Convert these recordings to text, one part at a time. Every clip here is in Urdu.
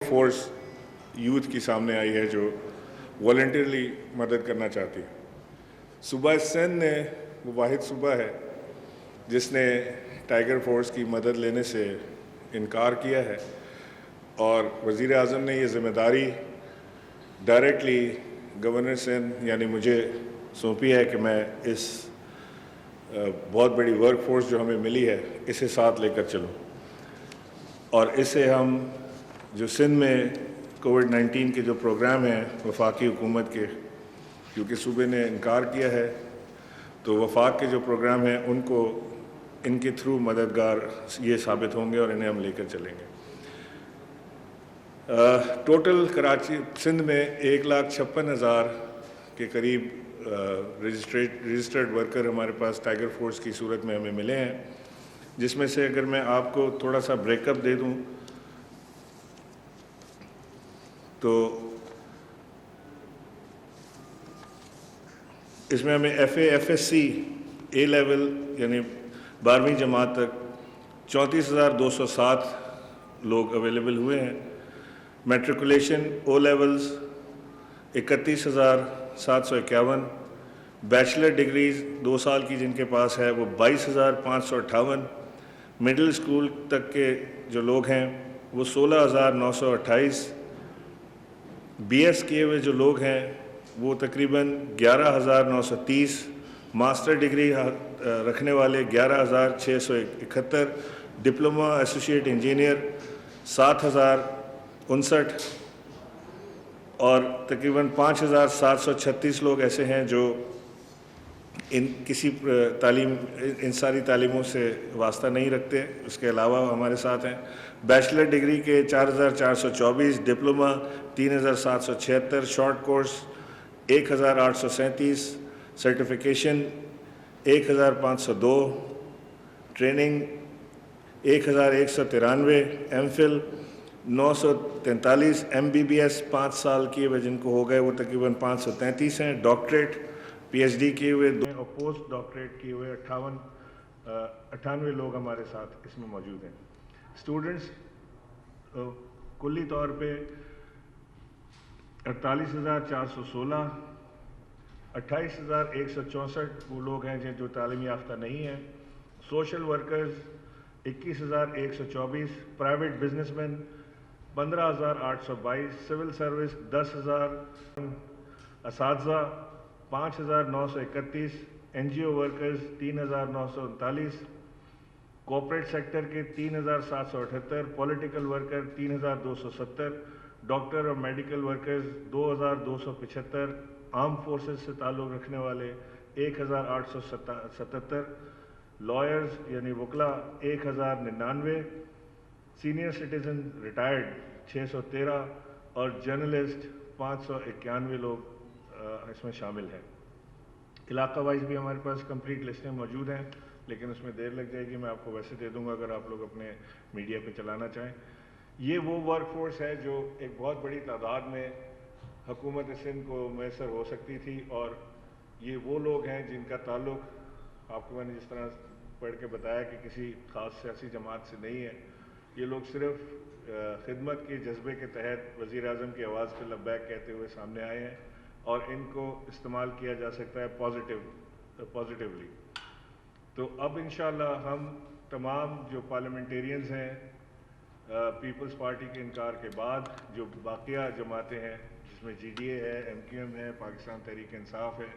فورس یوتھ کی سامنے آئی ہے جو والنٹیرلی مدد کرنا چاہتی ہے۔ صوبہ سندھ نے وہ واحد صوبہ ہے جس نے ٹائیگر فورس کی مدد لینے سے انکار کیا ہے، اور وزیر اعظم نے یہ ذمہ داری ڈائریکٹلی گورنر سندھ یعنی مجھے سونپی ہے کہ میں اس بہت بڑی ورک فورس جو ہمیں ملی ہے اسے ساتھ لے کر چلوں، اور اسے ہم جو سندھ میں کووڈ-19 کے جو پروگرام ہیں وفاقی حکومت کے، کیونکہ صوبے نے انکار کیا ہے تو وفاق کے جو پروگرام ہیں ان کو ان کے تھرو مددگار یہ ثابت ہوں گے اور انہیں ہم لے کر چلیں گے۔ ٹوٹل کراچی سندھ میں 1,56,000 کے قریب رجسٹرڈ ورکر ہمارے پاس ٹائیگر فورس کی صورت میں ہمیں ملے ہیں، جس میں سے اگر میں آپ کو تھوڑا سا بریک اپ دے دوں تو اس میں ہمیں FA/FSC اے لیول یعنی 12ویں جماعت تک 34,207 لوگ اویلیبل ہوئے ہیں۔ Matriculation O levels 31,751، bachelor degrees 2 سال کی جن کے پاس ہے وہ 22,558، مڈل اسکول تک کے جو لوگ ہیں وہ 16,928، بی ایس کیے ہوئے جو لوگ ہیں وہ تقریباً 11,930، ماسٹر ڈگری رکھنے والے 11,671، ڈپلومہ ایسوسیٹ انجینئر 7,059، اور تقریباً 5,736 لوگ ایسے ہیں جو کسی ان ساری تعلیموں سے واسطہ نہیں رکھتے، اس کے علاوہ ہمارے ساتھ ہیں۔ بیچلر ڈگری کے 4,424، diploma 3,776، short course 1,837، certification 1,502، training 1,193، M Phil 943، MBBS 5 سال کیے ہوئے جن کو ہو گئے وہ تقریباً 533 ہیں، ڈاکٹریٹ PhD کیے ہوئے اور پوسٹ ڈاکٹریٹ کیے ہوئے 98 لوگ ہمارے ساتھ اس میں موجود ہیں۔ اسٹوڈنٹس کلی طور پہ 48,416، 28,164 وہ لوگ ہیں جو تعلیم یافتہ نہیں ہیں۔ Social workers 21,124، private business man 15,822، civil service 10,000، اساتذہ 5,931، NGO ورکرز 3,939، کارپوریٹ سیکٹر کے 3,778، پولیٹیکل ورکر 3,270، ڈاکٹر اور میڈیکل ورکرز 2,275، آرم فورسز سے تعلق رکھنے والے 1,877، لائرز یعنی وکلاء 1,099، سینئر سٹیزن ریٹائرڈ 613، اور جرنلسٹ 591 لوگ اس میں شامل ہیں۔ علاقہ وائز بھی ہمارے پاس کمپلیٹ لسٹیں موجود ہیں، لیکن اس میں دیر لگ جائے گی، میں آپ کو ویسے دے دوں گا اگر آپ لوگ اپنے میڈیا پہ چلانا چاہیں۔ یہ وہ ورک فورس ہے جو ایک بہت بڑی تعداد میں حکومت سندھ کو میسر ہو سکتی تھی، اور یہ وہ لوگ ہیں جن کا تعلق آپ کو میں نے جس طرح پڑھ کے بتایا کہ کسی خاص سیاسی جماعت سے نہیں ہے۔ یہ لوگ صرف خدمت کے جذبے کے تحت وزیر اعظم کی آواز پہ لبیک کہتے ہوئے سامنے آئے ہیں، اور ان کو استعمال کیا جا سکتا ہے پازیٹیولی۔ تو اب انشاءاللہ ہم تمام جو پارلیمنٹیرینز ہیں پیپلز پارٹی کے انکار کے بعد، جو باقیہ جماعتیں ہیں جس میں GDA ہے، MQM ہے، پاکستان تحریک انصاف ہے،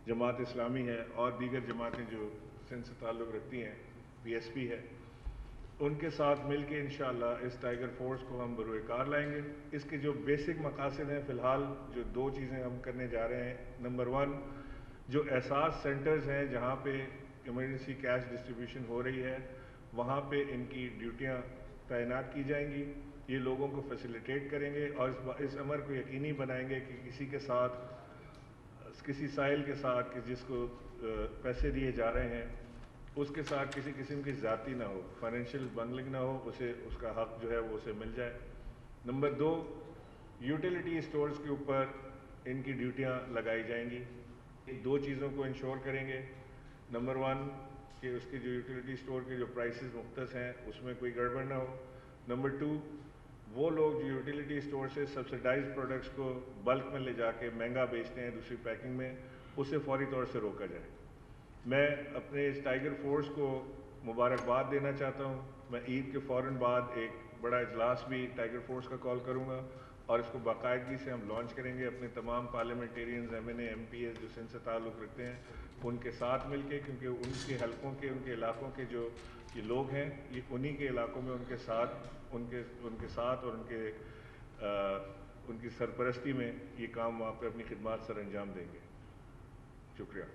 جماعت اسلامی ہے، اور دیگر جماعتیں جو سندھ سے تعلق رکھتی ہیں، PSP ہے، ان کے ساتھ مل کے انشاءاللہ اس ٹائیگر فورس کو ہم بروئے کار لائیں گے۔ اس کے جو بیسک مقاصد ہیں، فی الحال جو 2 چیزیں ہم کرنے جا رہے ہیں۔ نمبر 1، جو احساس سینٹرز ہیں جہاں پہ ایمرجنسی کیش ڈسٹریبیوشن ہو رہی ہے، وہاں پہ ان کی ڈیوٹیاں تعینات کی جائیں گی، یہ لوگوں کو فیسیلیٹیٹ کریں گے، اور اس امر کو یقینی بنائیں گے کہ کسی کے ساتھ، کسی سائل کے ساتھ کہ جس کو پیسے دیے جا رہے ہیں اس کے ساتھ کسی قسم کی زیادتی نہ ہو، فائنینشیل بنگلنگ نہ ہو، اسے اس کا حق جو ہے وہ اسے مل جائے۔ نمبر 2، یوٹیلیٹی اسٹورز کے اوپر ان کی ڈیوٹیاں لگائی جائیں گی۔ ان 2 چیزوں کو انشور کریں گے۔ نمبر 1 کہ اس کے جو یوٹیلیٹی اسٹور کے جو پرائسز مختص ہیں اس میں کوئی گڑبڑ نہ ہو۔ نمبر 2، وہ لوگ جو یوٹیلیٹی اسٹور سے سبسڈائز پروڈکٹس کو بلک میں لے جا کے مہنگا بیچتے ہیں دوسری پیکنگ میں، اسے فوری طور سے روکا جائے۔ میں اپنے اس ٹائیگر فورس کو مبارکباد دینا چاہتا ہوں۔ میں عید کے فوراً بعد ایک بڑا اجلاس بھی ٹائیگر فورس کا کال کروں گا اور اس کو باقاعدگی سے ہم لانچ کریں گے اپنے تمام پارلیمنٹیرینز، ایم این اے، ایم پی ایز جو سندھ سے تعلق رکھتے ہیں ان کے ساتھ مل کے، کیونکہ ان کے حلقوں کے، ان کے علاقوں کے جو یہ لوگ ہیں، یہ انہی کے علاقوں میں ان کے ساتھ اور ان کی سرپرستی میں یہ کام وہاں پہ اپنی خدمات سر انجام دیں گے۔ شکریہ۔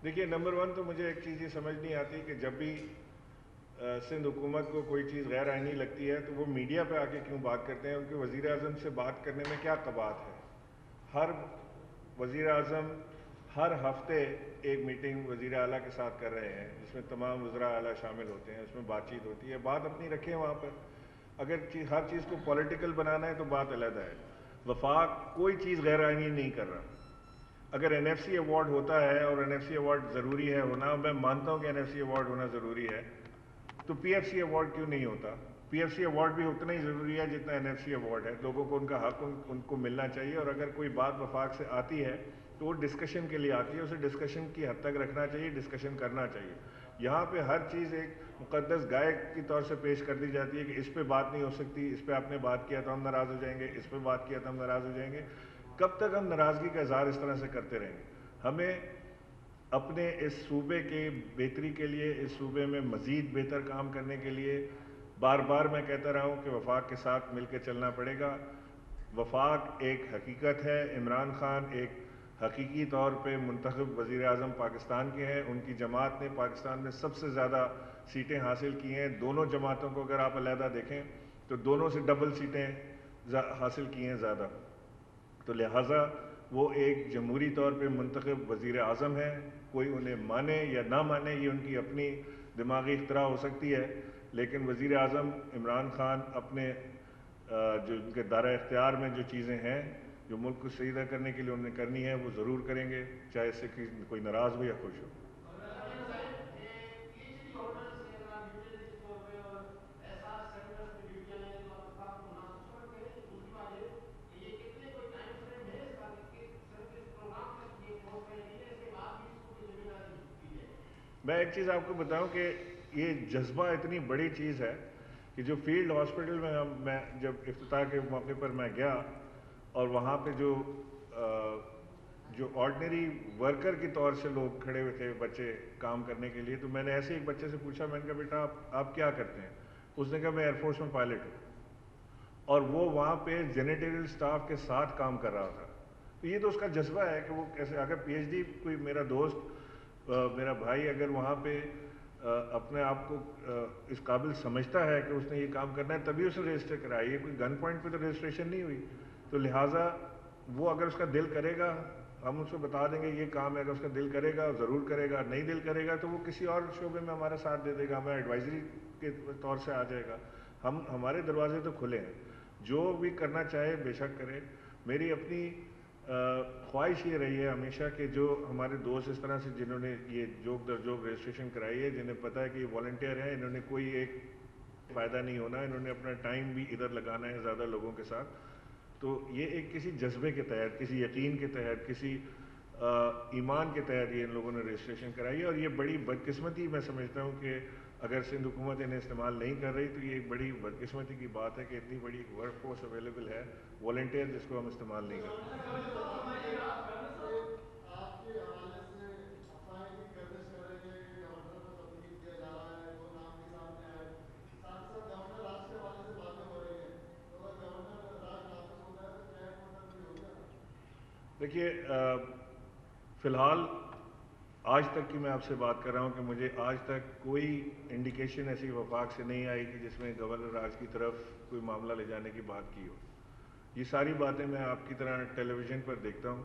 دیکھیے، نمبر ون تو مجھے ایک چیز یہ سمجھ نہیں آتی کہ جب بھی سندھ حکومت کو کوئی چیز غیر آئینی لگتی ہے تو وہ میڈیا پہ آ کے کیوں بات کرتے ہیں؟ ان کے وزیر اعظم سے بات کرنے میں کیا قباحت ہے؟ ہر وزیر اعظم ہر ہفتے ایک میٹنگ وزیر اعلیٰ کے ساتھ کر رہے ہیں جس میں تمام وزراء اعلیٰ شامل ہوتے ہیں، اس میں بات چیت ہوتی ہے، بات اپنی رکھیں وہاں پر۔ اگر ہر چیز کو پولیٹیکل بنانا ہے تو بات علیحدہ ہے۔ وفاق کوئی چیز غیر آئینی نہیں کر رہا۔ اگر این ایف سی ایوارڈ ہوتا ہے اور این ایف سی ایوارڈ ضروری ہے ہونا، میں مانتا ہوں کہ این ایف سی ایوارڈ ہونا ضروری ہے، تو پی ایف سی ایوارڈ کیوں نہیں ہوتا؟ پی ایف سی ایوارڈ بھی اتنا ہی ضروری ہے جتنا این ایف سی ایوارڈ ہے۔ لوگوں کو ان کا حق ان کو ملنا چاہیے، اور اگر کوئی بات وفاق سے آتی ہے تو وہ ڈسکشن کے لیے آتی ہے، اسے ڈسکشن کی حد تک رکھنا چاہیے، ڈسکشن کرنا چاہیے۔ یہاں پہ ہر چیز ایک مقدس گائے کی طور سے پیش کر دی جاتی ہے کہ اس پہ بات نہیں ہو سکتی، اس پہ آپ نے بات کیا تو ہم ناراض ہو جائیں گے، اس پہ بات کیا تو ہم ناراض ہو جائیں گے۔ کب تک ہم ناراضگی کا اظہار اس طرح سے کرتے رہیں گے؟ ہمیں اپنے اس صوبے کی بہتری کے لیے، اس صوبے میں مزید بہتر کام کرنے کے لیے بار بار میں کہتا رہا ہوں کہ وفاق کے ساتھ مل کے چلنا پڑے گا۔ وفاق ایک حقیقت ہے، عمران خان ایک حقیقی طور پہ منتخب وزیر اعظم پاکستان کے ہیں، ان کی جماعت نے پاکستان میں سب سے زیادہ سیٹیں حاصل کی ہیں۔ دونوں جماعتوں کو اگر آپ علیحدہ دیکھیں تو دونوں سے ڈبل سیٹیں حاصل کی ہیں زیادہ، تو لہٰذا وہ ایک جمہوری طور پہ منتخب وزیر اعظم ہیں۔ کوئی انہیں مانے یا نہ مانے، یہ ان کی اپنی دماغی اختراع ہو سکتی ہے، لیکن وزیر اعظم عمران خان اپنے جو ان کے دائرہ اختیار میں جو چیزیں ہیں جو ملک کو سیدھا کرنے کے لیے انہوں نے کرنی ہے وہ ضرور کریں گے، چاہے اس سے کوئی ناراض ہو یا خوش ہو۔ میں ایک چیز آپ کو بتاؤں کہ یہ جذبہ اتنی بڑی چیز ہے کہ جو فیلڈ ہاسپٹل میں جب افتتاح کے موقع پر میں گیا اور وہاں پہ جو آرڈنری ورکر کے طور سے لوگ کھڑے ہوئے تھے، بچے کام کرنے کے لیے، تو میں نے ایسے ایک بچے سے پوچھا، میں نے کہا بیٹا آپ کیا کرتے ہیں؟ اس نے کہا میں ایئر فورس میں پائلٹ ہوں، اور وہ وہاں پہ جینیٹریل سٹاف کے ساتھ کام کر رہا تھا۔ تو یہ تو اس کا جذبہ ہے کہ وہ کیسے، اگر پی ایچ ڈی کوئی میرا دوست میرا بھائی اگر وہاں پہ اپنے آپ کو اس قابل سمجھتا ہے کہ اس نے یہ کام کرنا ہے تبھی اسے رجسٹر کرایا، یہ کوئی گن پوائنٹ پہ تو رجسٹریشن نہیں ہوئی، تو لہٰذا وہ اگر اس کا دل کرے گا ہم اس کو بتا دیں گے یہ کام ہے، اگر اس کا دل کرے گا ضرور کرے گا، نہیں دل کرے گا تو وہ کسی اور شعبے میں ہمارا ساتھ دے دے گا، ہمیں ایڈوائزری کے طور سے آ جائے گا۔ ہمارے دروازے تو کھلے ہیں، جو بھی کرنا چاہے بے شک کرے۔ میری اپنی خواہش یہ رہی ہے ہمیشہ کہ جو ہمارے دوست اس طرح سے جنہوں نے یہ جوب در جوب رجسٹریشن کرائی ہے، جنہیں پتہ ہے کہ یہ والنٹیئر ہیں، انہوں نے کوئی ایک فائدہ نہیں ہونا، انہوں نے اپنا ٹائم بھی ادھر لگانا ہے زیادہ لوگوں کے ساتھ، تو یہ ایک کسی جذبے کے تحت، کسی یقین کے تحت، کسی ایمان کے تحت یہ ان لوگوں نے رجسٹریشن کرائی ہے، اور یہ بڑی بدقسمتی میں سمجھتا ہوں کہ اگر سندھ حکومت انہیں استعمال نہیں کر رہی تو یہ ایک بڑی بدقسمتی کی بات ہے کہ اتنی بڑی ورک فورس اویلیبل ہے والنٹیئر جس کو ہم استعمال نہیں کرتے۔ دیکھیے، فی الحال آج تک کی میں آپ سے بات کر رہا ہوں کہ مجھے آج تک کوئی انڈیکیشن ایسی وفاق سے نہیں آئی کہ جس میں گورنر راج کی طرف کوئی معاملہ لے جانے کی بات کی ہو۔ یہ ساری باتیں میں آپ کی طرح ٹیلی ویژن پر دیکھتا ہوں،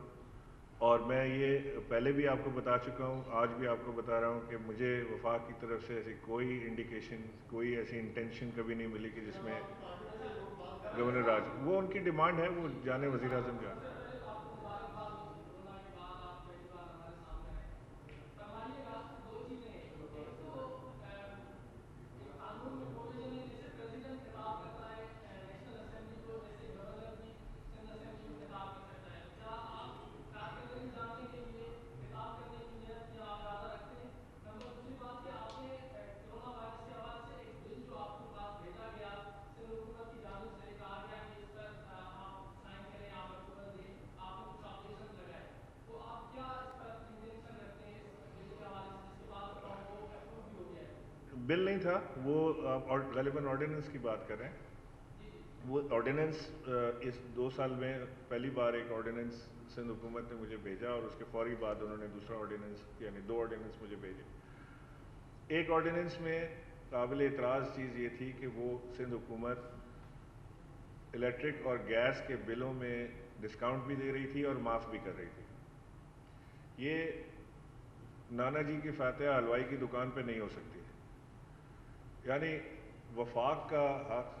اور میں یہ پہلے بھی آپ کو بتا چکا ہوں، آج بھی آپ کو بتا رہا ہوں کہ مجھے وفاق کی طرف سے ایسی کوئی انڈیکیشن، کوئی ایسی انٹینشن کبھی نہیں ملی کہ جس میں گورنر راج، وہ ان کی ڈیمانڈ ہے، وہ جانے وزیر اعظم جانے. بل نہیں تھا وہ، غالباً آرڈیننس کی بات کر رہے ہیں. وہ آرڈیننس اس 2 سال میں پہلی بار ایک آرڈیننس سندھ حکومت نے مجھے بھیجا، اور اس کے فوری بعد انہوں نے دوسرا آرڈیننس، یعنی 2 آرڈیننس مجھے بھیجے. ایک آرڈیننس میں قابل اعتراض چیز یہ تھی کہ وہ سندھ حکومت الیکٹرک اور گیس کے بلوں میں ڈسکاؤنٹ بھی دے رہی تھی اور معاف بھی کر رہی تھی. یہ نانا جی کی فاتحہ حلوائی کی دکان پہ نہیں ہو سکتی، یعنی وفاق کا حق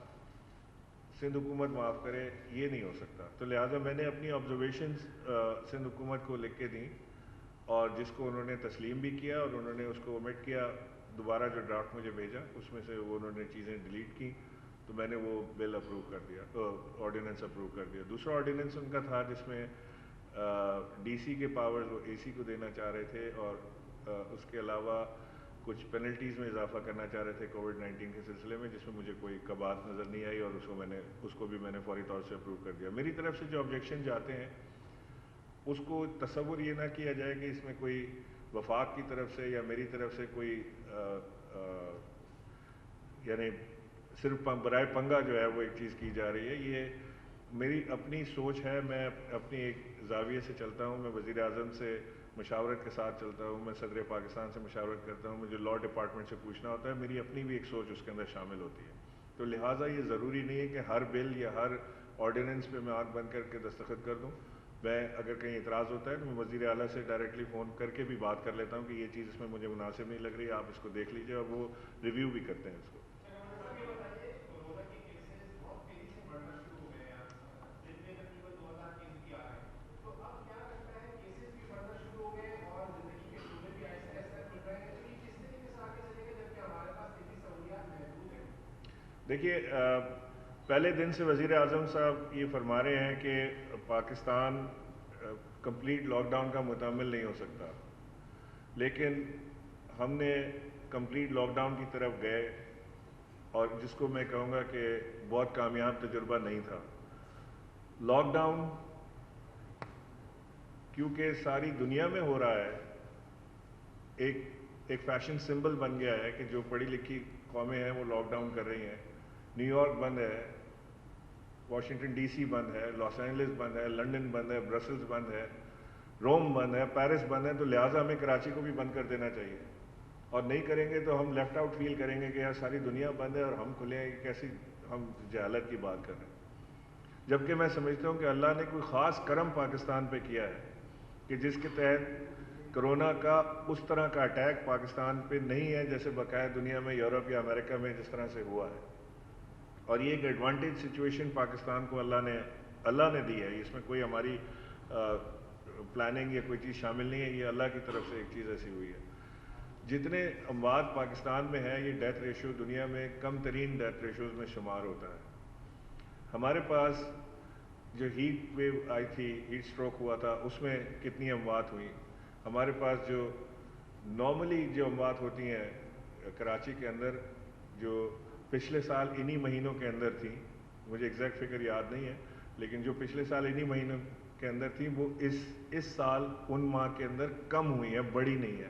سندھ حکومت معاف کرے یہ نہیں ہو سکتا. تو لہٰذا میں نے اپنی آبزرویشنز سندھ حکومت کو لکھ کے دیں، اور جس کو انہوں نے تسلیم بھی کیا، اور انہوں نے اس کو omit کیا. دوبارہ جو ڈرافٹ مجھے بھیجا اس میں سے وہ انہوں نے چیزیں ڈیلیٹ کی، تو میں نے وہ بل اپروو کر دیا، آرڈیننس اپروو کر دیا. دوسرا آرڈیننس ان کا تھا جس میں ڈی سی کے پاورز وہ اے سی کو دینا چاہ رہے تھے، اور اس کے علاوہ کچھ پینلٹیز میں اضافہ کرنا چاہ رہے تھے کووڈ-19 کے سلسلے میں، جس میں مجھے کوئی کباعت نظر نہیں آئی، اور اس کو بھی میں نے فوری طور سے اپروو کر دیا. میری طرف سے جو آبجیکشن جاتے ہیں اس کو تصور یہ نہ کیا جائے کہ اس میں کوئی وفاق کی طرف سے یا میری طرف سے کوئی یعنی صرف برائے پنگا جو ہے وہ ایک چیز کی جا رہی ہے. یہ میری اپنی سوچ ہے، میں اپنی ایک زاویے سے چلتا ہوں. میں وزیر اعظم سے مشاورت کے ساتھ چلتا ہوں، میں صدر پاکستان سے مشاورت کرتا ہوں، مجھے لاء ڈپارٹمنٹ سے پوچھنا ہوتا ہے، میری اپنی بھی ایک سوچ اس کے اندر شامل ہوتی ہے. تو لہٰذا یہ ضروری نہیں ہے کہ ہر بل یا ہر آرڈیننس پہ میں آنکھ بند کر کے دستخط کر دوں. میں اگر کہیں اعتراض ہوتا ہے تو میں وزیر اعلیٰ سے ڈائریکٹلی فون کر کے بھی بات کر لیتا ہوں کہ یہ چیز اس میں مجھے مناسب نہیں لگ رہی، آپ اس کو دیکھ لیجیے، اور وہ ریویو بھی کرتے ہیں اس کو. دیکھیے، پہلے دن سے وزیر اعظم صاحب یہ فرما رہے ہیں کہ پاکستان کمپلیٹ لاک ڈاؤن کا متحمل نہیں ہو سکتا، لیکن ہم نے کمپلیٹ لاک ڈاؤن کی طرف گئے، اور جس کو میں کہوں گا کہ بہت کامیاب تجربہ نہیں تھا. لاک ڈاؤن کیونکہ ساری دنیا میں ہو رہا ہے، ایک فیشن سمبل بن گیا ہے کہ جو پڑھی لکھی قومیں ہیں وہ لاک ڈاؤن کر رہی ہیں. نیو یارک بند ہے، واشنگٹن ڈی سی بند ہے، لاس اینجلس بند ہے، لنڈن بند ہے، برسلز بند ہے، روم بند ہے، پیرس بند ہے. تو لہٰذا ہمیں کراچی کو بھی بند کر دینا چاہیے، اور نہیں کریں گے تو ہم لیفٹ آؤٹ فیل کریں گے کہ یار ساری دنیا بند ہے اور ہم کھلے ہیں. کیسی ہم جہالت کی بات کر رہے ہیں. جبکہ میں سمجھتا ہوں کہ اللہ نے کوئی خاص کرم پاکستان پہ کیا ہے کہ جس کے تحت کرونا کا اس طرح کا اٹیک پاکستان پہ نہیں ہے جیسے بقایا دنیا میں یورپ یا امریکہ میں جس طرح سے ہوا ہے. اور یہ ایک ایڈوانٹیج سچویشن پاکستان کو اللہ نے دی ہے. اس میں کوئی ہماری پلاننگ یا کوئی چیز شامل نہیں ہے، یہ اللہ کی طرف سے ایک چیز ایسی ہوئی ہے. جتنے اموات پاکستان میں ہیں، یہ ڈیتھ ریشو دنیا میں کم ترین ڈیتھ ریشوز میں شمار ہوتا ہے. ہمارے پاس جو ہیٹ ویو آئی تھی، ہیٹ سٹروک ہوا تھا، اس میں کتنی اموات ہوئیں. ہمارے پاس جو نارملی جو اموات ہوتی ہیں کراچی کے اندر، جو پچھلے سال انہی مہینوں کے اندر تھیں، مجھے ایگزیکٹ فگر یاد نہیں ہے، لیکن جو پچھلے سال انہی مہینوں کے اندر تھیں وہ اس سال ان ماہ کے اندر کم ہوئی ہیں، بڑھی نہیں ہے.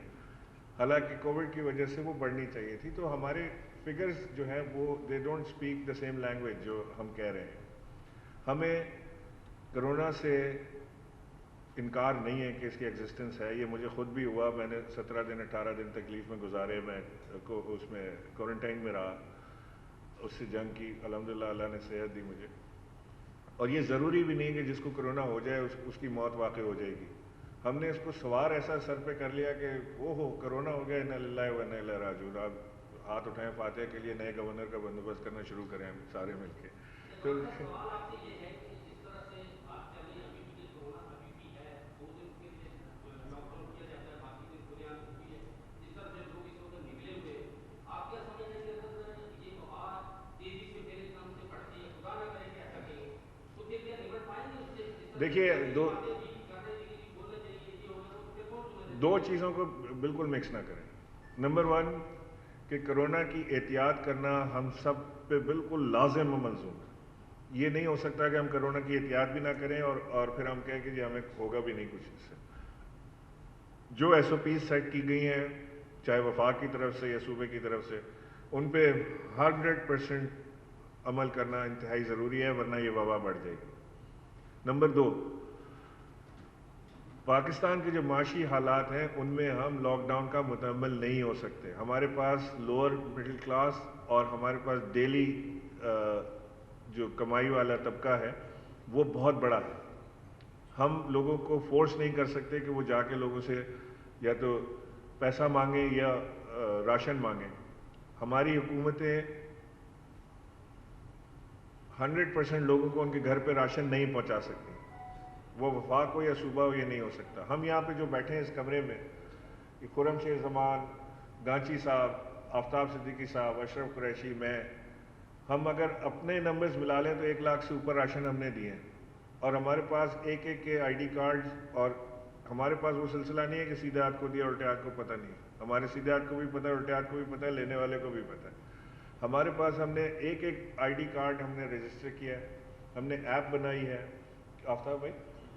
حالانکہ کووڈ کی وجہ سے وہ بڑھنی چاہیے تھی. تو ہمارے فگرز جو ہیں وہ they don't speak the same language جو ہم کہہ رہے ہیں. ہمیں کرونا سے انکار نہیں ہے کہ اس کی ایگزسٹنس ہے. یہ مجھے خود بھی ہوا، میں نے 17 دن 18 دن تکلیف میں گزارے، میں اس میں کوارنٹائن میں رہا، اس سے جنگ کی. الحمدللہ اللہ نے صحت دی مجھے. اور یہ ضروری بھی نہیں کہ جس کو کرونا ہو جائے اس کی موت واقع ہو جائے گی. ہم نے اس کو سوار ایسا سر پہ کر لیا کہ وہ ہو کرونا ہو گیا، انا للہ و انا الیہ راجعون، اب ہاتھ اٹھائیں فاتحہ کے لیے، نئے گورنر کا بندوبست کرنا شروع کریں ہم سارے مل کے. تو دیکھیے دو چیزوں کو بالکل مکس نہ کریں. نمبر ون کہ کرونا کی احتیاط کرنا ہم سب پہ بالکل لازم و ملزوم ہے. یہ نہیں ہو سکتا کہ ہم کرونا کی احتیاط بھی نہ کریں اور پھر ہم کہیں کہ جی ہمیں ہوگا بھی نہیں کچھ اس سے. جو ایس او پیز سیٹ کی گئی ہیں چاہے وفاق کی طرف سے یا صوبے کی طرف سے، ان پہ 100% عمل کرنا انتہائی ضروری ہے، ورنہ یہ وبا بڑھ جائے گی. نمبر دو، پاکستان کے جو معاشی حالات ہیں ان میں ہم لاک ڈاؤن کا متحمل نہیں ہو سکتے. ہمارے پاس لوور مڈل کلاس اور ہمارے پاس ڈیلی جو کمائی والا طبقہ ہے وہ بہت بڑا ہے. ہم لوگوں کو فورس نہیں کر سکتے کہ وہ جا کے لوگوں سے یا تو پیسہ مانگیں یا راشن مانگیں. ہماری حکومتیں 100% لوگوں کو ان کے گھر پہ راشن نہیں پہنچا سکتی. وہ وفاق ہو یا صوبہ ہو، یہ نہیں ہو سکتا. ہم یہاں پہ جو بیٹھے ہیں اس کمرے میں، خرم شیر زمان، گانچی صاحب، آفتاب صدیقی صاحب، اشرف قریشی، میں، ہم اگر اپنے نمبرز ملا لیں تو 1 لاکھ سے اوپر راشن ہم نے دیے ہیں. اور ہمارے پاس ایک ایک کے آئی ڈی کارڈ، اور ہمارے پاس وہ سلسلہ نہیں ہے کہ سیدھے ہاتھ کو دیا الٹے ہاتھ کو پتہ نہیں. ہمارے سیدھے ہاتھ کو بھی پتہ ہے، الٹے ہاتھ کو بھی پتہ ہے، لینے والے کو بھی پتہ ہے. ہمارے پاس ہم نے ایک ایک آئی ڈی کارڈ ہم نے رجسٹر کیا ہے. ہم نے ایپ بنائی ہے آفتاب بھائی،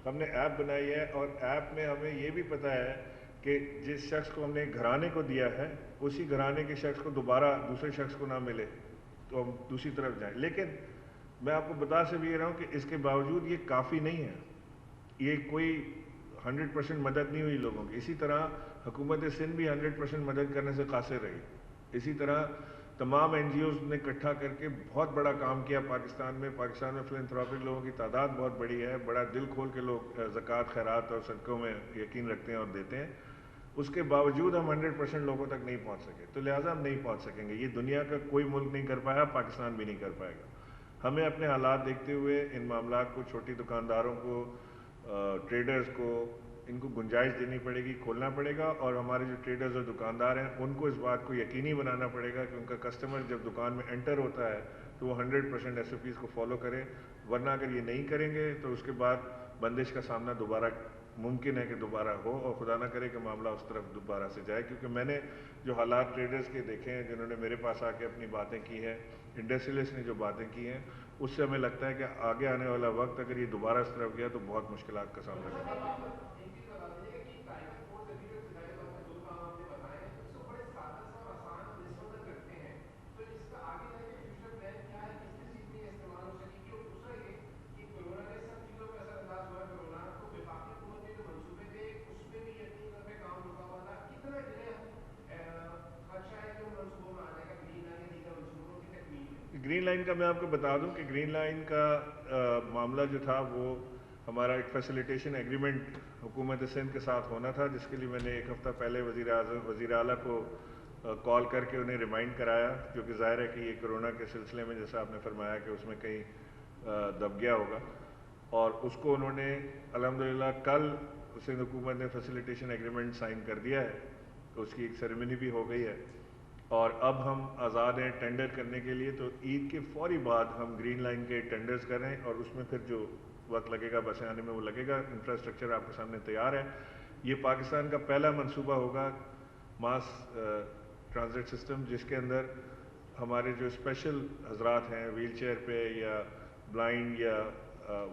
ہم نے ایپ بنائی ہے، اور ایپ میں ہمیں یہ بھی پتہ ہے کہ جس شخص کو ہم نے گھرانے کو دیا ہے اسی گھرانے کے شخص کو دوبارہ دوسرے شخص کو نہ ملے تو ہم دوسری طرف جائیں. لیکن میں آپ کو بتا سے بھی رہا ہوں کہ اس کے باوجود یہ کافی نہیں ہے. یہ کوئی 100% مدد نہیں ہوئی لوگوں کی. اسی طرح حکومت سندھ بھی 100% مدد کرنے سے قاصر رہی. اسی طرح تمام این جی اوز نے اکٹھا کر کے بہت بڑا کام کیا پاکستان میں فلنتھراپک لوگوں کی تعداد بہت بڑی ہے. بڑا دل کھول کے لوگ زکوٰۃ، خیرات اور صدقوں میں یقین رکھتے ہیں اور دیتے ہیں. اس کے باوجود ہم 100% لوگوں تک نہیں پہنچ سکے، تو لہٰذا ہم نہیں پہنچ سکیں گے. یہ دنیا کا کوئی ملک نہیں کر پایا، پاکستان بھی نہیں کر پائے گا. ہمیں اپنے حالات دیکھتے ہوئے ان معاملات کو، چھوٹی دکانداروں کو، ٹریڈرز کو، ان کو گنجائش دینی پڑے گی، کھولنا پڑے گا. اور ہمارے جو ٹریڈرز اور دکاندار ہیں ان کو اس بات کو یقینی بنانا پڑے گا کہ ان کا کسٹمر جب دکان میں انٹر ہوتا ہے تو وہ 100% ایس او پیز کو فالو کرے. ورنہ اگر یہ نہیں کریں گے تو اس کے بعد بندش کا سامنا دوبارہ ممکن ہے کہ دوبارہ ہو، اور خدا نہ کرے کہ معاملہ اس طرف دوبارہ سے جائے. کیونکہ میں نے جو حالات ٹریڈرز کے دیکھے ہیں، جنہوں نے میرے پاس آ کے اپنی باتیں کی ہیں، انڈسٹریلسٹ نے جو باتیں کی ہیں، اس سے ہمیں لگتا ہے کہ آگے آنے والا وقت اگر یہ دوبارہ اس طرف گیا تو بہت مشکلات کا سامنا کرنا پڑے گا. گرین لائن کا میں آپ کو بتا دوں کہ گرین لائن کا معاملہ جو تھا وہ ہمارا ایک فیسیلیٹیشن ایگریمنٹ حکومت سندھ کے ساتھ ہونا تھا، جس کے لیے میں نے ایک ہفتہ پہلے وزیر اعلیٰ کو کال کر کے انہیں ریمائنڈ کرایا، کیونکہ ظاہر ہے کہ یہ کرونا کے سلسلے میں جیسا آپ نے فرمایا کہ اس میں کہیں دب گیا ہوگا. اور اس کو انہوں نے الحمدللہ کل سندھ حکومت نے فیسیلیٹیشن ایگریمنٹ سائن کر دیا ہے. اس کی ایک سیریمنی بھی ہو گئی ہے، اور اب ہم آزاد ہیں ٹینڈر کرنے کے لیے. تو عید کے فوری بعد ہم گرین لائن کے ٹینڈرز کریں، اور اس میں پھر جو وقت لگے گا بسیں آنے میں وہ لگے گا. انفراسٹرکچر آپ کے سامنے تیار ہے. یہ پاکستان کا پہلا منصوبہ ہوگا ماس ٹرانزٹ سسٹم، جس کے اندر ہمارے جو اسپیشل حضرات ہیں ویل چیئر پہ یا بلائنڈ یا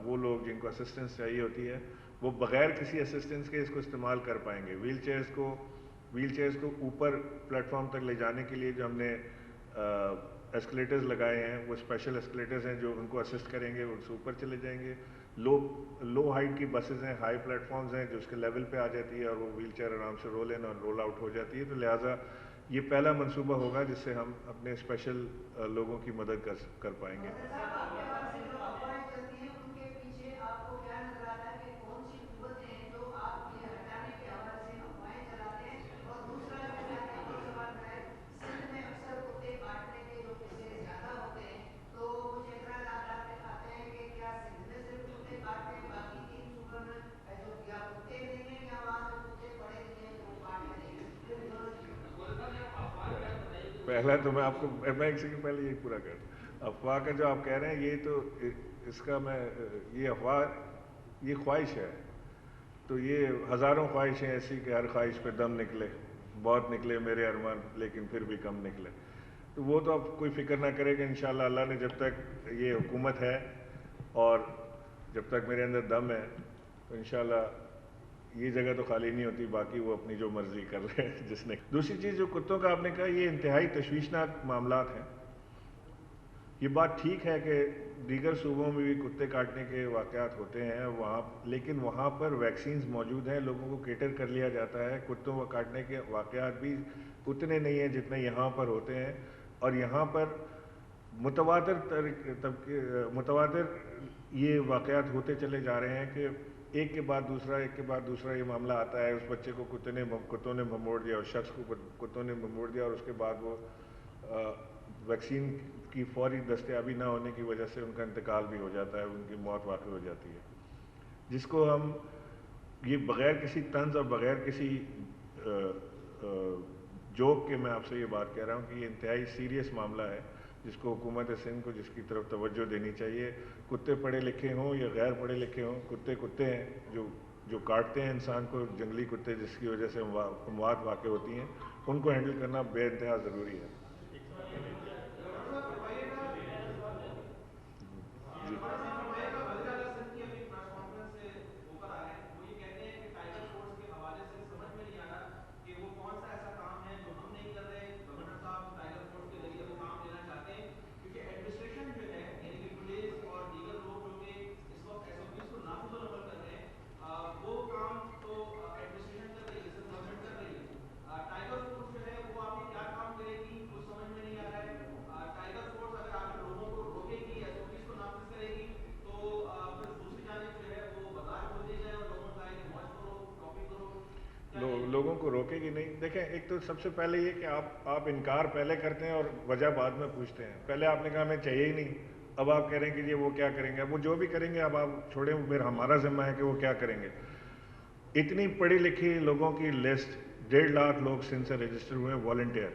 وہ لوگ جن کو اسسٹنس چاہیے ہوتی ہے، وہ بغیر کسی اسسٹنس کے اس کو استعمال کر پائیں گے. ویل چیئرز کو اوپر پلیٹ فارم تک لے جانے کے لیے جو ہم نے ایسکلیٹرز لگائے ہیں، وہ اسپیشل ایسکلیٹرز ہیں جو ان کو اسسٹ کریں گے، ان سے اوپر چلے جائیں گے. لو ہائٹ کی بسز ہیں، ہائی پلیٹ فارمز ہیں جو اس کے لیول پہ آ جاتی ہے، اور وہ ویل چیئر آرام سے رول ان اور رول آؤٹ ہو جاتی ہے. تو لہٰذا یہ پہلا منصوبہ ہوگا جس سے ہم اپنے اسپیشل لوگوں کی مدد کر پائیں گے. پہلا تو میں آپ کو میں ایک سیکنڈ پہلے یہی پورا کر دوں. افواہ کا جو آپ کہہ رہے ہیں یہ تو اس کا میں یہ افواہ یہ خواہش ہے. تو یہ ہزاروں خواہشیں ایسی کہ ہر خواہش پہ دم نکلے, بہت نکلے میرے ارمان لیکن پھر بھی کم نکلے. تو وہ تو اب کوئی فکر نہ کرے کہ انشاءاللہ اللہ نے جب تک یہ حکومت ہے اور جب تک میرے اندر دم ہے تو انشاءاللہ یہ جگہ تو خالی نہیں ہوتی, باقی وہ اپنی جو مرضی کر رہے ہیں جس نے. دوسری چیز جو کتوں کا آپ نے کہا, یہ انتہائی تشویشناک معاملات ہیں. یہ بات ٹھیک ہے کہ دیگر صوبوں میں بھی کتے کاٹنے کے واقعات ہوتے ہیں وہاں, لیکن وہاں پر ویکسینز موجود ہیں, لوگوں کو کیٹر کر لیا جاتا ہے. کتوں کو کاٹنے کے واقعات بھی اتنے نہیں ہیں جتنے یہاں پر ہوتے ہیں, اور یہاں پر متواتر یہ واقعات ہوتے چلے جا رہے ہیں کہ ایک کے بعد دوسرا یہ معاملہ آتا ہے. اس بچے کو کتوں نے بھموڑ دیا, اس شخص کو کتوں نے بھموڑ دیا, اور اس کے بعد وہ ویکسین کی فوری دستیابی نہ ہونے کی وجہ سے ان کا انتقال بھی ہو جاتا ہے, ان کی موت واقع ہو جاتی ہے. جس کو ہم یہ بغیر کسی طنز اور بغیر کسی جوک کے میں آپ سے یہ بات کہہ رہا ہوں کہ یہ انتہائی سیریس معاملہ ہے جس کو حکومت سندھ کو جس کی طرف توجہ دینی چاہیے. کتے پڑھے لکھے ہوں یا غیر پڑھے لکھے ہوں, کتے ہیں جو کاٹتے ہیں انسان کو, جنگلی کتے جس کی وجہ سے اموات واقع ہوتی ہیں, ان کو ہینڈل کرنا بے انتہا ضروری ہے. جی لوگوں کو روکے گی نہیں. دیکھیں, ایک تو سب سے پہلے یہ کہ آپ انکار پہلے کرتے ہیں اور وجہ بعد میں پوچھتے ہیں. پہلے آپ نے کہا ہمیں چاہیے ہی نہیں, اب آپ کہہ رہے ہیں کہ یہ وہ کیا کریں گے. اب وہ جو بھی کریں گے اب آپ چھوڑیں, پھر ہمارا ذمہ ہے کہ وہ کیا کریں گے. اتنی پڑھی لکھی لوگوں کی لسٹ, 1.5 لاکھ لوگ سندھ سے رجسٹر ہوئے ہیں والنٹیئر.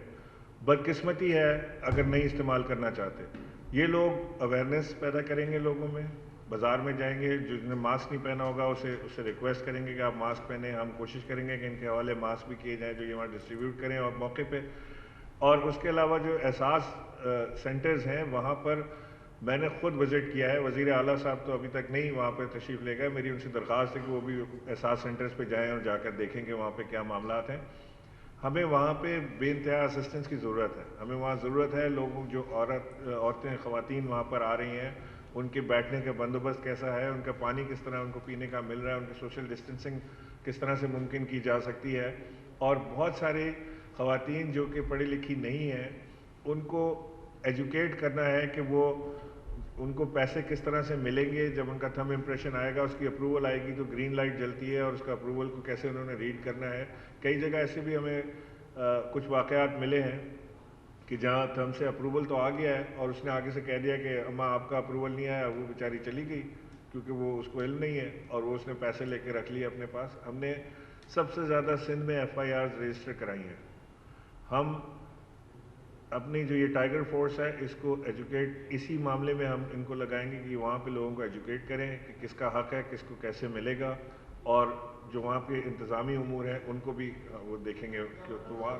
بدقسمتی ہے اگر نہیں استعمال کرنا چاہتے. یہ لوگ اویئرنیس پیدا کریں گے لوگوں میں, بازار میں جائیں گے, جس نے ماسک نہیں پہنا ہوگا اسے ریکویسٹ کریں گے کہ آپ ماسک پہنیں. ہم کوشش کریں گے کہ ان کے حوالے ماسک بھی کیے جائیں جو یہ وہاں ڈسٹریبیوٹ کریں اور موقع پہ. اور اس کے علاوہ جو احساس سینٹرز ہیں وہاں پر میں نے خود وزٹ کیا ہے. وزیر اعلیٰ صاحب تو ابھی تک نہیں وہاں پہ تشریف لے گئے. میری ان سے درخواست ہے کہ وہ بھی احساس سینٹرز پہ جائیں اور جا کر دیکھیں کہ وہاں پہ کیا معاملات ہیں. ہمیں وہاں پہ بے انتہا اسسٹنس کی ضرورت ہے. ہمیں وہاں ضرورت ہے لوگوں جو عورتیں خواتین وہاں پر آ رہی ہیں, ان کے بیٹھنے کا بندوبست کیسا ہے, ان کا پانی کس طرح ان کو پینے کا مل رہا ہے, ان کی سوشل ڈسٹینسنگ کس طرح سے ممکن کی جا سکتی ہے. اور بہت ساری خواتین جو کہ پڑھی لکھی نہیں ہیں ان کو ایجوکیٹ کرنا ہے کہ وہ ان کو پیسے کس طرح سے ملیں گے. جب ان کا تھم امپریشن آئے گا, اس کی اپروول آئے گی تو گرین لائٹ جلتی ہے, اور اس کا اپروول کو کیسے انہوں نے ریڈ کرنا ہے. کئی جگہ ایسے بھی ہمیں کچھ واقعات ملے ہیں کہ جہاں تھم سے اپروول تو آ گیا ہے اور اس نے آگے سے کہہ دیا کہ اماں آپ کا اپروول نہیں آیا. وہ بیچاری چلی گئی کیونکہ وہ اس کو علم نہیں ہے, اور وہ اس نے پیسے لے کے رکھ لیے اپنے پاس. ہم نے سب سے زیادہ سندھ میں FIRs رجسٹر کرائی ہیں. ہم اپنی جو یہ ٹائیگر فورس ہے اس کو ایجوکیٹ, اسی معاملے میں ہم ان کو لگائیں گے کہ وہاں پہ لوگوں کو ایجوکیٹ کریں کہ کس کا حق ہے, کس کو کیسے ملے گا, اور جو وہاں پہ انتظامی امور ہیں ان کو بھی وہ دیکھیں گے کہ تو وہاں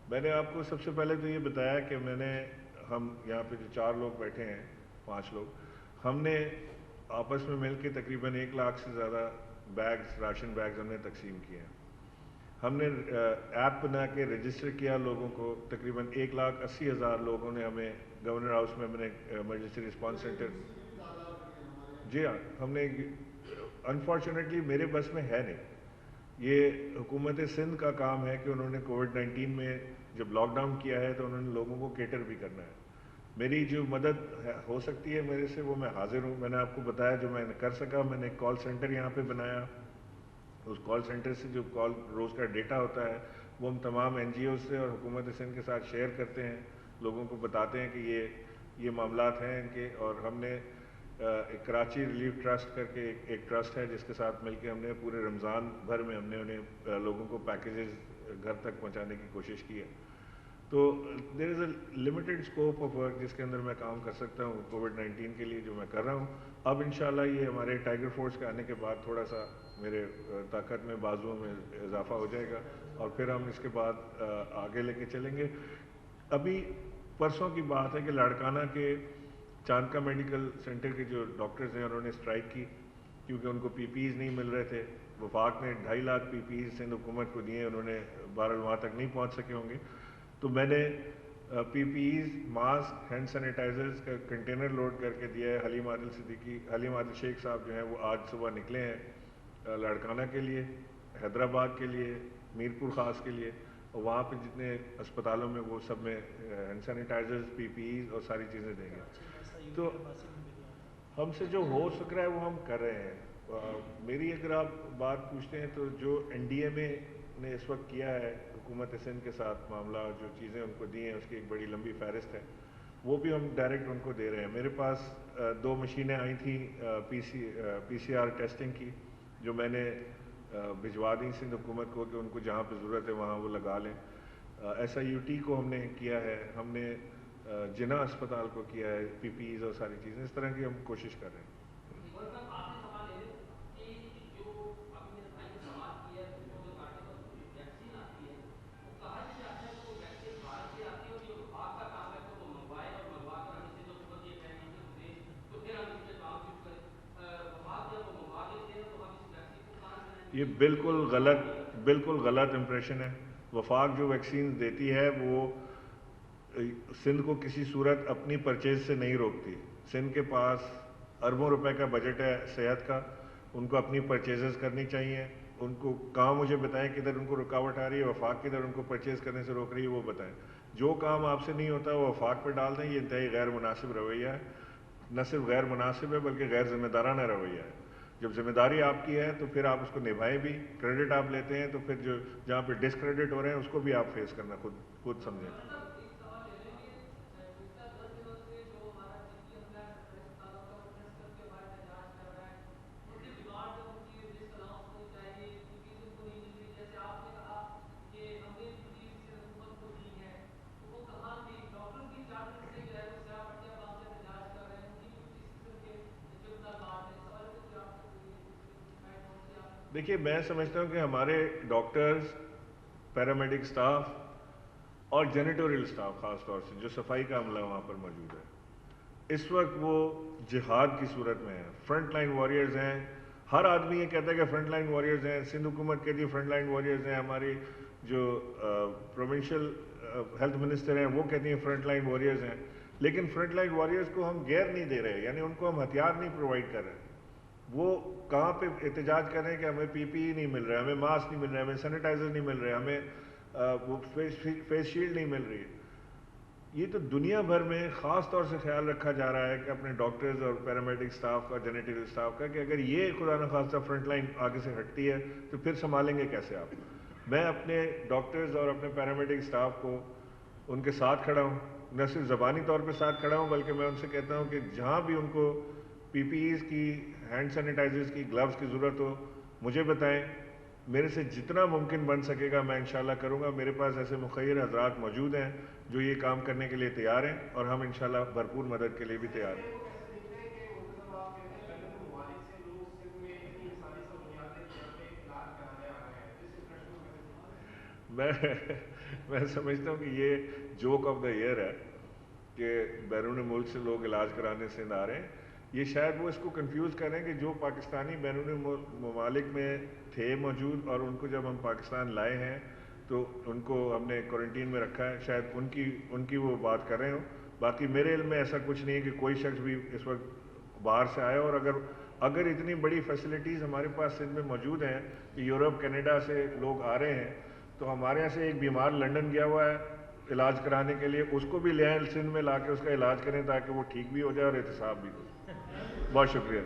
میں نے آپ کو سب سے پہلے تو یہ بتایا کہ ہم یہاں پہ جو 4 لوگ بیٹھے ہیں, 5 لوگ, ہم نے آپس میں مل کے تقریباً 1 لاکھ سے زیادہ بیگز, راشن بیگز ہم نے تقسیم کیے ہیں. ہم نے ایپ بنا کے رجسٹر کیا لوگوں کو. تقریباً 1,80,000 لوگوں نے ہمیں گورنر ہاؤس میں ایمرجنسی رسپانس سینٹر. جی ہاں, ہم نے انفارچونیٹلی میرے بس میں ہے نہیں. یہ حکومت سندھ کا کام ہے کہ انہوں نے کووڈ-19 میں جب لاک ڈاؤن کیا ہے تو انہوں نے لوگوں کو کیٹر بھی کرنا ہے. میری جو مدد ہو سکتی ہے میرے سے وہ میں حاضر ہوں. میں نے آپ کو بتایا جو میں نے کر سکا. میں نے ایک کال سینٹر یہاں پہ بنایا. اس کال سینٹر سے جو کال روز کا ڈیٹا ہوتا ہے وہ ہم تمام NGOs سے اور حکومت سندھ کے ساتھ شیئر کرتے ہیں. لوگوں کو بتاتے ہیں کہ یہ یہ معاملات ہیں ان کے. اور ہم نے ایک کراچی ریلیف ٹرسٹ کر کے ایک ٹرسٹ ہے جس کے ساتھ مل کے ہم نے پورے رمضان بھر میں ہم نے انہیں لوگوں کو پیکیجز گھر تک پہنچانے کی کوشش کی ہے. تو there is a limited scope of work جس کے اندر میں کام کر سکتا ہوں کووڈ-19 کے لیے جو میں کر رہا ہوں. اب انشاءاللہ یہ ہمارے ٹائیگر فورس کے آنے کے بعد تھوڑا سا میرے طاقت میں بازوؤں میں اضافہ ہو جائے گا اور پھر ہم اس کے بعد آگے لے کے چلیں گے. ابھی پرسوں کی بات ہے کہ لاڑکانہ کے چاندکا میڈیکل سینٹر کے جو ڈاکٹرز ہیں انہوں نے اسٹرائک کی کیونکہ ان کو پی پی ایز نہیں مل رہے تھے. وفاق نے 2.5 لاکھ پی پی ایز سندھ حکومت کو دیے, انہوں نے بہرحال وہاں تک نہیں پہنچ سکے ہوں گے. تو میں نے پی پی ایز, ماسک, ہینڈ سینیٹائزرز کا کنٹینر لوڈ کر کے دیا ہے. حلیم عادل شیخ صاحب جو ہیں وہ آج صبح نکلے ہیں لاڑکانہ کے لیے, حیدرآباد کے لیے, میرپور خاص کے لیے, اور وہاں پہ جتنے اسپتالوں میں وہ سب میں ہینڈ سینیٹائزرز, پی پی ایز اور ساری چیزیں دیں گے. تو ہم سے جو ہو سک رہا ہے وہ ہم کر رہے ہیں. میری اگر آپ بات پوچھتے ہیں تو جو این ڈی ایم اے نے اس وقت کیا ہے حکومت سندھ کے ساتھ معاملہ, جو چیزیں ان کو دی ہیں اس کی ایک بڑی لمبی فہرست ہے, وہ بھی ہم ڈائریکٹ ان کو دے رہے ہیں. میرے پاس 2 مشینیں آئی تھیں پی سی آر ٹیسٹنگ کی جو میں نے بھجوا دیں سندھ حکومت کو کہ ان کو جہاں پہ ضرورت ہے وہاں وہ لگا لیں. ایس آئی یو ٹی کو ہم نے کیا ہے, ہم نے جناح اسپتال کو کیا ہے, پی پی ایز اور ساری چیزیں اس طرح کی ہم کوشش کر رہے ہیں. یہ بالکل غلط امپریشن ہے. وفاق جو ویکسین دیتی ہے وہ سندھ کو کسی صورت اپنی پرچیز سے نہیں روکتی. سندھ کے پاس اربوں روپے کا بجٹ ہے صحت کا, ان کو اپنی پرچیزز کرنی چاہیے. ان کو کام مجھے بتائیں کدھر ان کو رکاوٹ آ رہی ہے, وفاق کدھر ان کو پرچیز کرنے سے روک رہی ہے وہ بتائیں. جو کام آپ سے نہیں ہوتا وہ وفاق پہ ڈال دیں. یہ انتہائی غیر مناسب رویہ ہے, نہ صرف غیر مناسب ہے بلکہ غیر ذمہ دارانہ رویہ ہے. جب ذمہ داری آپ کی ہے تو پھر آپ اس کو نبھائیں بھی. کریڈٹ آپ لیتے ہیں تو پھر جو جہاں پہ ڈسکریڈٹ ہو رہے ہیں اس کو بھی آپ فیس کرنا خود سمجھیں. دیکھیے میں سمجھتا ہوں کہ ہمارے ڈاکٹرز, پیرامیڈک سٹاف اور جینیٹوریل سٹاف خاص طور سے جو صفائی کا عملہ وہاں پر موجود ہے اس وقت وہ جہاد کی صورت میں ہیں. فرنٹ لائن واریئرز ہیں. ہر آدمی یہ کہتا ہے کہ فرنٹ لائن واریئرز ہیں. سندھ حکومت کہتی ہے فرنٹ لائن واریئرز ہیں. ہماری جو پروونشل ہیلتھ منسٹر ہیں وہ کہتی ہیں فرنٹ لائن واریئرز ہیں. لیکن فرنٹ لائن واریئرز کو ہم گیئر نہیں دے رہے, یعنی ان کو ہم ہتھیار نہیں پرووائڈ کر رہے. وہ کہاں پہ احتجاج کر رہے ہیں کہ ہمیں پی پی ای نہیں مل رہا, ہمیں ماسک نہیں مل رہا, ہمیں سینیٹائزر نہیں مل رہے, ہمیں وہ فیس شیلڈ نہیں مل رہی. یہ تو دنیا بھر میں خاص طور سے خیال رکھا جا رہا ہے کہ اپنے ڈاکٹرز اور پیرامیڈک سٹاف کا, جینیٹیکل سٹاف کا, کہ اگر یہ خدا نخواستہ فرنٹ لائن آگے سے ہٹتی ہے تو پھر سنبھالیں گے کیسے آپ. میں اپنے ڈاکٹرز اور اپنے پیرامیڈک سٹاف کو ان کے ساتھ کھڑا ہوں, نہ صرف زبانی طور پہ ساتھ کھڑا ہوں بلکہ میں ان سے کہتا ہوں کہ جہاں بھی ان کو پی پی ایز کی, ہینڈ سینیٹائزرز کی, گلوز کی ضرورت ہو مجھے بتائیں. میرے سے جتنا ممکن بن سکے گا میں انشاءاللہ کروں گا. میرے پاس ایسے مخیر حضرات موجود ہیں جو یہ کام کرنے کے لیے تیار ہیں اور ہم انشاءاللہ بھرپور مدد کے لیے بھی تیار ہیں. میں سمجھتا ہوں کہ یہ جوک آف دا ایئر ہے کہ بیرون ملک سے لوگ علاج کرانے سندھ آ رہے ہیں. یہ شاید وہ اس کو کنفیوز کریں کہ جو پاکستانی بیرون ممالک میں تھے موجود اور ان کو جب ہم پاکستان لائے ہیں تو ان کو ہم نے کوارنٹین میں رکھا ہے, شاید ان کی وہ بات کر رہے ہوں. باقی میرے علم میں ایسا کچھ نہیں ہے کہ کوئی شخص بھی اس وقت باہر سے آیا. اور اگر اتنی بڑی فیسلٹیز ہمارے پاس سندھ میں موجود ہیں کہ یورپ کینیڈا سے لوگ آ رہے ہیں, تو ہمارے یہاں سے ایک بیمار لنڈن گیا ہوا ہے علاج کرانے کے لیے, اس کو بھی لے آئیں سندھ میں لا کے اس کا علاج کریں تاکہ وہ ٹھیک بھی ہو جائے اور احتساب بھی ہو. بہت شکریہ.